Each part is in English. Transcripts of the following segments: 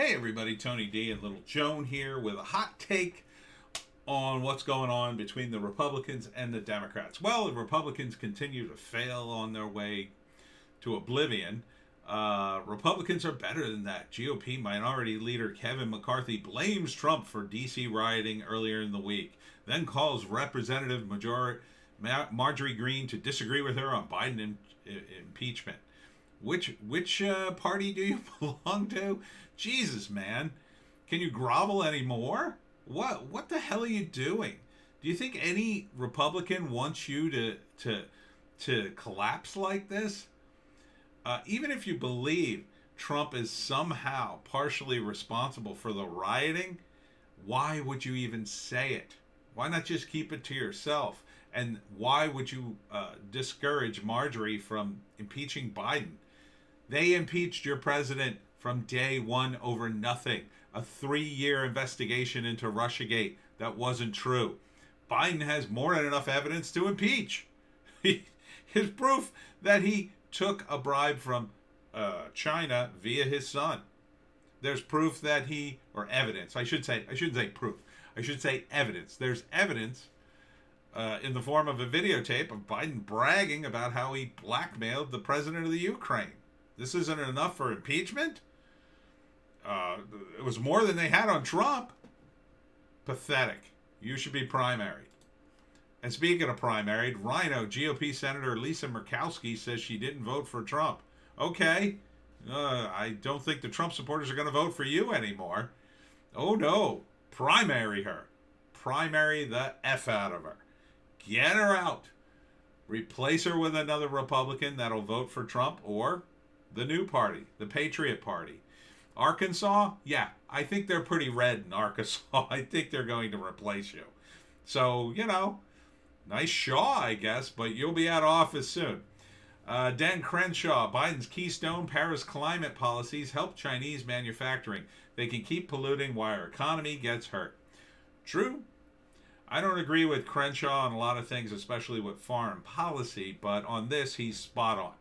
Hey everybody, Tony D and Little Joan here with a hot take on what's going on between the Republicans and the Democrats. Well, the Republicans continue to fail on their way to oblivion. Republicans are better than that. GOP Minority Leader Kevin McCarthy blames Trump for D.C. rioting earlier in the week, then calls Representative Marjorie Greene to disagree with her on Biden impeachment. Which party do you belong to? Jesus, man. Can you grovel anymore? What the hell are you doing? Do you think any Republican wants you to collapse like this? Even if you believe Trump is somehow partially responsible for the rioting, why would you even say it? Why not just keep it to yourself? And why would you discourage Marjorie from impeaching Biden? They impeached your president from day one over nothing. A 3-year investigation into Russiagate that wasn't true. Biden has more than enough evidence to impeach. His proof that he took a bribe from China via his son. There's proof that or evidence. I shouldn't say proof. I should say evidence. There's evidence in the form of a videotape of Biden bragging about how he blackmailed the president of the Ukraine. This isn't enough for impeachment? It was more than they had on Trump. Pathetic. You should be primaried. And speaking of primaried, Rhino GOP Senator Lisa Murkowski says she didn't vote for Trump. Okay. I don't think the Trump supporters are going to vote for you anymore. Oh no. Primary her. Primary the F out of her. Get her out. Replace her with another Republican that'll vote for Trump or the new party, the Patriot Party. Arkansas, yeah, I think they're pretty red in Arkansas. I think they're going to replace you. So, nice Shaw, I guess, but you'll be out of office soon. Dan Crenshaw, Biden's Keystone Paris climate policies help Chinese manufacturing. They can keep polluting while our economy gets hurt. True. I don't agree with Crenshaw on a lot of things, especially with foreign policy, but on this, he's spot on.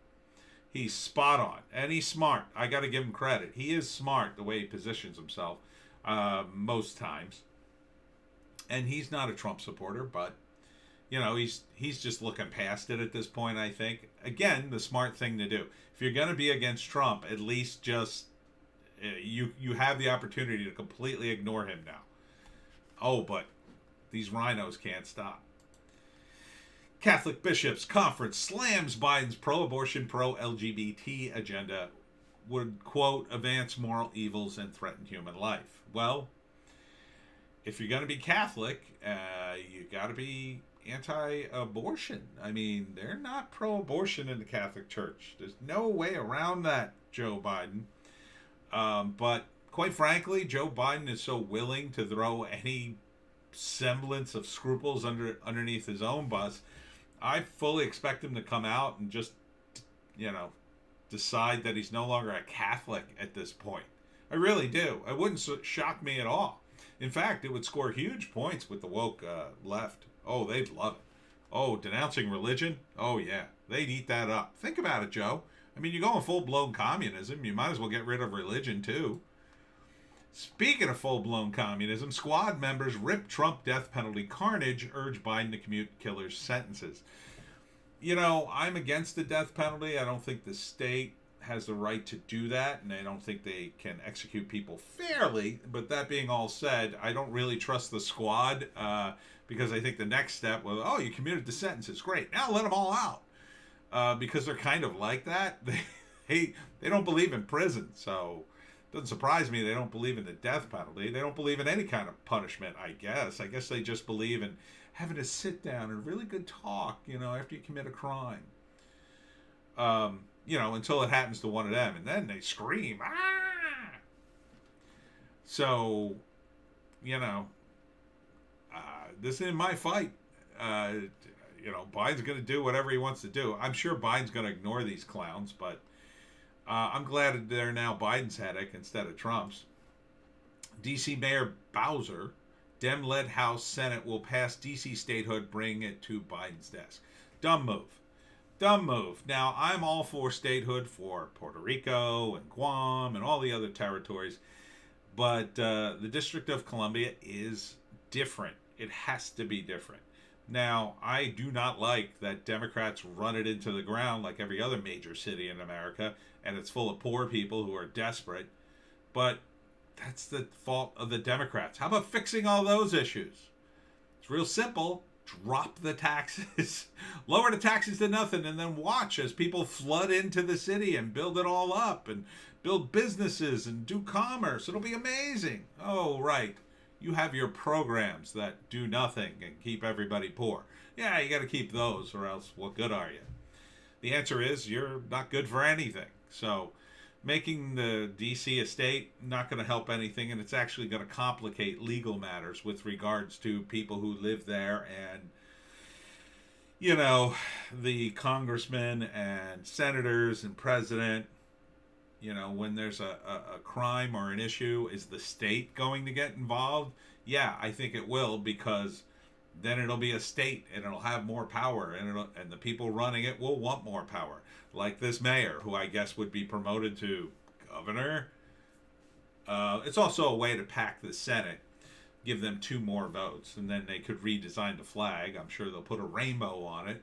He's spot on, and he's smart. I got to give him credit. He is smart the way he positions himself most times. And he's not a Trump supporter, but, he's just looking past it at this point, I think. Again, the smart thing to do. If you're going to be against Trump, at least just, you have the opportunity to completely ignore him now. Oh, but these rhinos can't stop. Catholic Bishops' Conference slams Biden's pro-abortion, pro-LGBT agenda would, quote, advance moral evils and threaten human life. Well, if you're going to be Catholic, you got to be anti-abortion. I mean, they're not pro-abortion in the Catholic Church. There's no way around that, Joe Biden. But quite frankly, Joe Biden is so willing to throw any semblance of scruples underneath his own bus. I fully expect him to come out and just, decide that he's no longer a Catholic at this point. I really do. It wouldn't shock me at all. In fact, it would score huge points with the woke left. Oh, they'd love it. Oh, denouncing religion? Oh, yeah. They'd eat that up. Think about it, Joe. I mean, you're going full-blown communism. You might as well get rid of religion, too. Speaking of full-blown communism, squad members rip Trump death penalty carnage, urge Biden to commute killers' sentences. I'm against the death penalty. I don't think the state has the right to do that, and I don't think they can execute people fairly. But that being all said, I don't really trust the squad because I think the next step was, oh, you commuted the sentences. Great. Now let them all out because they're kind of like that. They don't believe in prison, so... Doesn't surprise me they don't believe in the death penalty. They don't believe in any kind of punishment, I guess. I guess they just believe in having to sit down and really good talk, after you commit a crime. Until it happens to one of them. And then they scream, ah! So, this isn't my fight. Biden's going to do whatever he wants to do. I'm sure Biden's going to ignore these clowns, but... I'm glad they're now Biden's headache instead of Trump's. D.C. Mayor Bowser, Dem-led House Senate will pass D.C. statehood, bring it to Biden's desk. Dumb move. Dumb move. Now, I'm all for statehood for Puerto Rico and Guam and all the other territories. But the District of Columbia is different. It has to be different. Now, I do not like that Democrats run it into the ground like every other major city in America, and it's full of poor people who are desperate. But that's the fault of the Democrats. How about fixing all those issues? It's real simple. Drop the taxes, lower the taxes to nothing, and then watch as people flood into the city and build it all up and build businesses and do commerce. It'll be amazing. Oh, right. You have your programs that do nothing and keep everybody poor. Yeah, you got to keep those, or else what good are you? The answer is you're not good for anything. So making the DC estate not going to help anything, and it's actually going to complicate legal matters with regards to people who live there and, you know, the congressmen and senators and president. You know, when there's a crime or an issue, is the state going to get involved? Yeah, I think it will, because then it'll be a state and it'll have more power, and the people running it will want more power. Like this mayor, who I guess would be promoted to governor. It's also a way to pack the Senate, give them 2 more votes, and then they could redesign the flag. I'm sure they'll put a rainbow on it.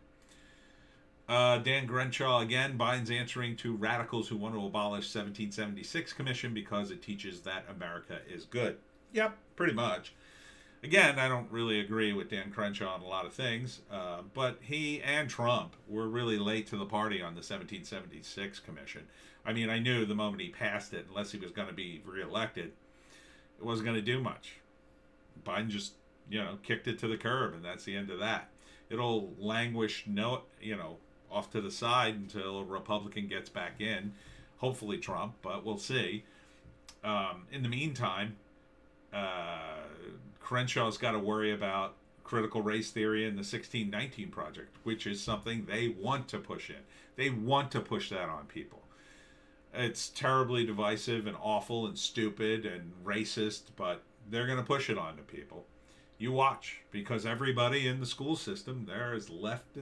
Dan Crenshaw again, Biden's answering to radicals who want to abolish 1776 Commission because it teaches that America is good. Yep, pretty much. Again, I don't really agree with Dan Crenshaw on a lot of things, but he and Trump were really late to the party on the 1776 Commission. I mean, I knew the moment he passed it, unless he was going to be reelected, it wasn't going to do much. Biden just, kicked it to the curb, and that's the end of that. It'll languish, off to the side until a Republican gets back in, hopefully Trump, but we'll see. In the meantime, Crenshaw's got to worry about critical race theory and the 1619 Project, which is something they want to push in. They want to push that on people. It's terribly divisive and awful and stupid and racist, but they're going to push it on to people. You watch, because everybody in the school system, they're as left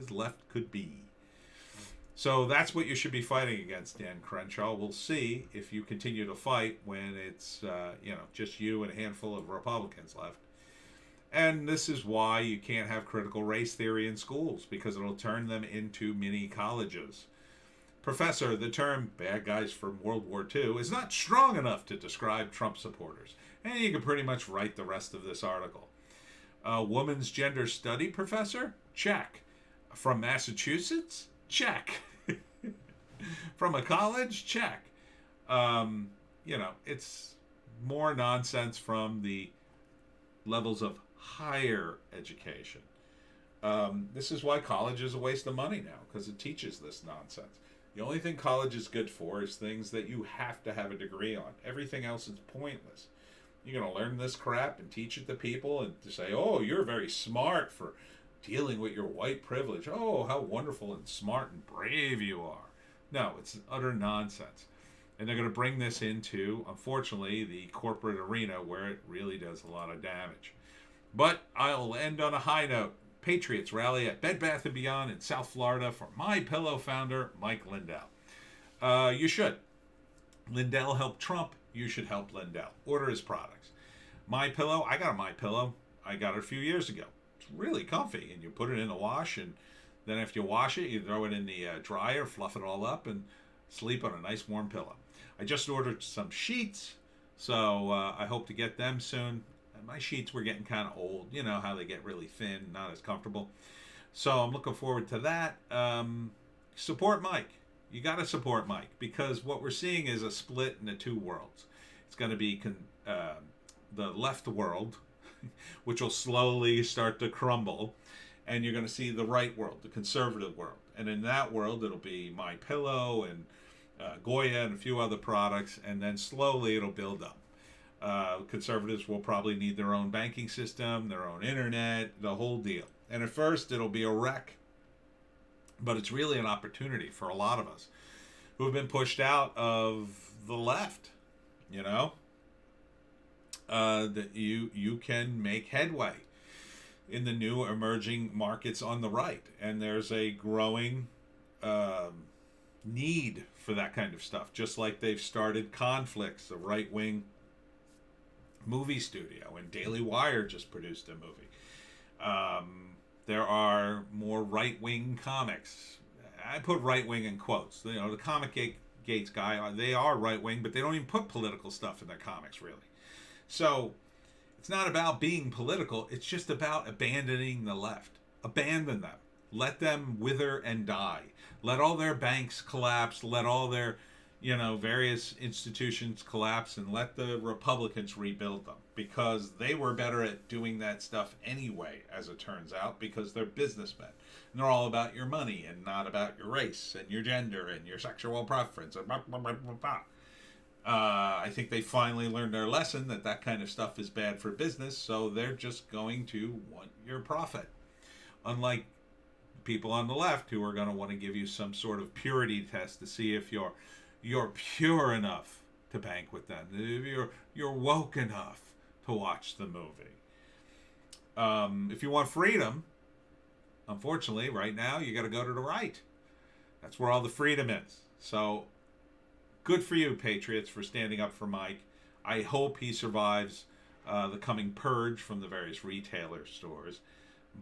could be. So that's what you should be fighting against, Dan Crenshaw. We'll see if you continue to fight when it's, just you and a handful of Republicans left. And this is why you can't have critical race theory in schools, because it'll turn them into mini colleges. Professor, the term bad guys from World War II is not strong enough to describe Trump supporters. And you can pretty much write the rest of this article. Woman's gender study professor? Check. From Massachusetts? Check. From a college? Check. It's more nonsense from the levels of higher education. This is why college is a waste of money now, because it teaches this nonsense. The only thing college is good for is things that you have to have a degree on. Everything else is pointless. You're going to learn this crap and teach it to people and to say, oh, you're very smart for dealing with your white privilege. Oh, how wonderful and smart and brave you are. No, it's utter nonsense. And they're going to bring this into, unfortunately, the corporate arena where it really does a lot of damage. But I'll end on a high note. Patriots rally at Bed Bath & Beyond in South Florida for MyPillow founder Mike Lindell. You should. Lindell helped Trump. You should help Lindell. Order his products. MyPillow, I got a MyPillow. I got it a few years ago. It's really comfy, and you put it in the wash, and then after you wash it, you throw it in the dryer, fluff it all up, and sleep on a nice warm pillow. I just ordered some sheets, so I hope to get them soon. My sheets were getting kind of old. You know how they get really thin, not as comfortable. So I'm looking forward to that. Support Mike. You got to support Mike, because what we're seeing is a split in the two worlds. It's going to be the left world, which will slowly start to crumble, and you're going to see the right world, the conservative world. And in that world, it'll be MyPillow and Goya and a few other products, and then slowly it'll build up. Conservatives will probably need their own banking system, their own internet, the whole deal. And at first, it'll be a wreck. But it's really an opportunity for a lot of us who have been pushed out of the left, that you can make headway in the new emerging markets on the right. And there's a growing need for that kind of stuff, just like they've started conflicts, the right wing movie studio, and Daily Wire just produced a movie. There are more right-wing comics. I put right-wing in quotes. You know, the Comic Gates guy, they are right-wing, but they don't even put political stuff in their comics, really. So it's not about being political. It's just about abandoning the left. Abandon them. Let them wither and die. Let all their banks collapse. Let all their, various institutions collapse, and let the Republicans rebuild them, because they were better at doing that stuff anyway, as it turns out, because they're businessmen. And they're all about your money and not about your race and your gender and your sexual preference. And blah, blah, blah, blah, blah. I think they finally learned their lesson that kind of stuff is bad for business, so they're just going to want your profit. Unlike people on the left who are going to want to give you some sort of purity test to see if you're pure enough to bank with them, if you're woke enough to watch the movie. If you want freedom, unfortunately, right now, you got to go to the right. That's where all the freedom is. So, good for you, Patriots, for standing up for Mike. I hope he survives the coming purge from the various retailer stores.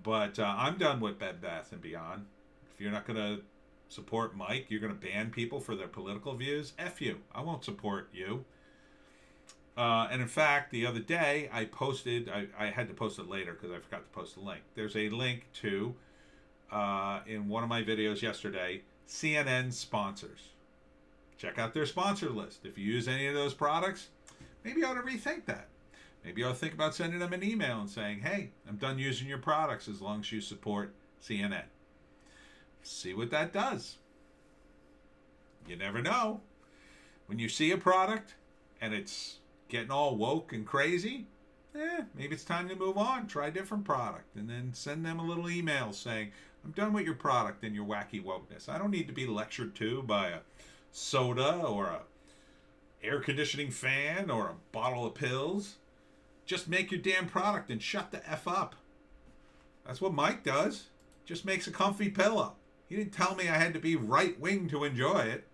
But I'm done with Bed Bath & Beyond. If you're not going to support Mike, you're going to ban people for their political views, F you. I won't support you. And in fact, the other day, I posted, I had to post it later because I forgot to post the link. There's a link to, in one of my videos yesterday, CNN sponsors. Check out their sponsor list. If you use any of those products, maybe you ought to rethink that. Maybe you ought to think about sending them an email and saying, hey, I'm done using your products as long as you support CNN. See what that does. You never know. When you see a product and it's getting all woke and crazy, maybe it's time to move on. Try a different product. And then send them a little email saying, I'm done with your product and your wacky wokeness. I don't need to be lectured to by a soda or a air conditioning fan or a bottle of pills. Just make your damn product and shut the F up. That's what Mike does. Just makes a comfy pillow. He didn't tell me I had to be right-wing to enjoy it.